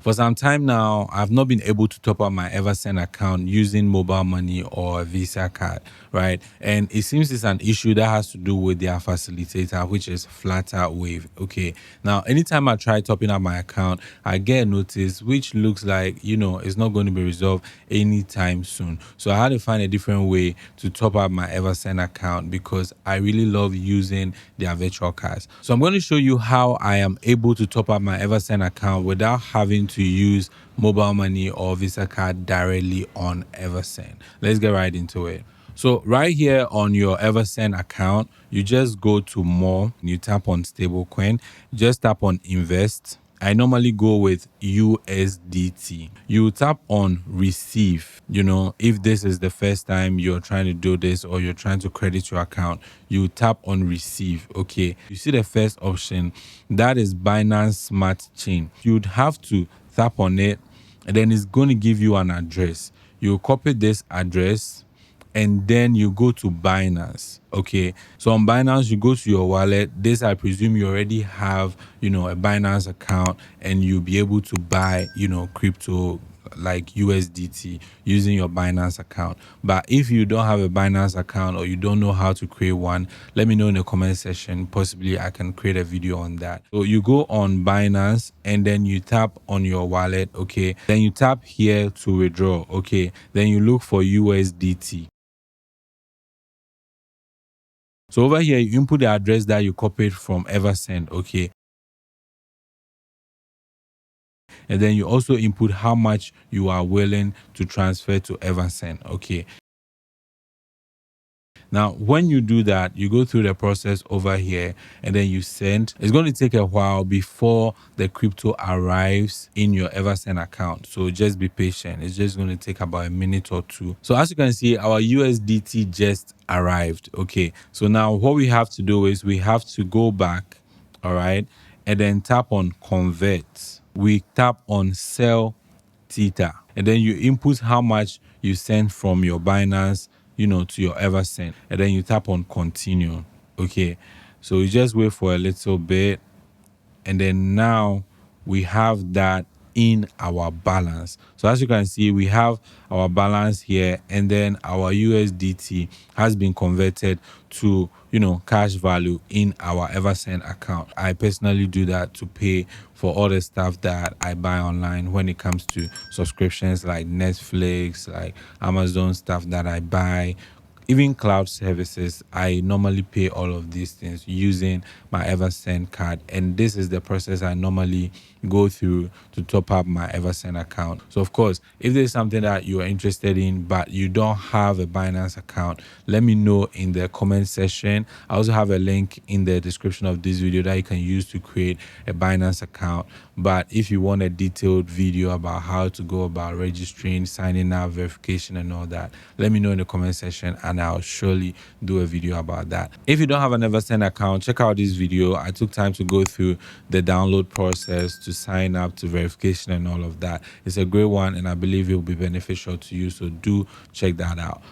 For some time now, I've not been able to top up my Eversend account using mobile money or a Visa card, right? And it seems it's an issue that has to do with their facilitator, which is Flatter Wave. Okay. Now, anytime I try topping up my account, I get a notice which looks like, it's not going to be resolved anytime soon. So I had to find a different way to top up my Eversend account because I really love using their virtual cards. So I'm going to show you how I am able to top up my Eversend account without having to use mobile money or Visa card directly on Eversend. Let's get right into it. So right here on your Eversend account, you just go to more, you tap on stablecoin, just tap on invest. I normally go with USDT. You tap on receive. If this is the first time you're trying to do this or you're trying to credit your account, you tap on receive. Okay. You see the first option, that is Binance Smart Chain. You'd have to tap on it and then it's going to give you an address. You copy this address and then you go to Binance. Okay. So on Binance, you go to your wallet. This, I presume you already have, a Binance account and you'll be able to buy, crypto like USDT using your Binance account. But if you don't have a Binance account or you don't know how to create one, let me know in the comment section. Possibly I can create a video on that. So you go on Binance and then you tap on your wallet. Okay. Then you tap here to withdraw. Okay. Then you look for USDT. So over here, you input the address that you copied from Eversend, okay? And then you also input how much you are willing to transfer to Eversend, okay? Now, when you do that, you go through the process over here and then you send. It's going to take a while before the crypto arrives in your Eversend account. So just be patient. It's just going to take about a minute or two. So as you can see, our USDT just arrived. Okay. So now what we have to do is we have to go back, all right, and then tap on convert. We tap on sell Theta, and then you input how much you send from your Binance, to your Eversend, and then you tap on continue. Okay, so you just wait for a little bit, and then now we have that in our balance. So as you can see, we have our balance here, and then our USDT has been converted to cash value in our Eversend account. I personally do that to pay for all the stuff that I buy online when it comes to subscriptions like Netflix, like Amazon stuff that I buy. Even cloud services, I normally pay all of these things using my Eversend card. And this is the process I normally go through to top up my Eversend account. So of course, if there's something that you are interested in, but you don't have a Binance account, let me know in the comment section. I also have a link in the description of this video that you can use to create a Binance account. But if you want a detailed video about how to go about registering, signing up, verification and all that, let me know in the comment section and I'll surely do a video about that. If you don't have an Eversend account, check out this video. I took time to go through the download process, to sign up, to verification and all of that. It's a great one and I believe it will be beneficial to you, so do check that out.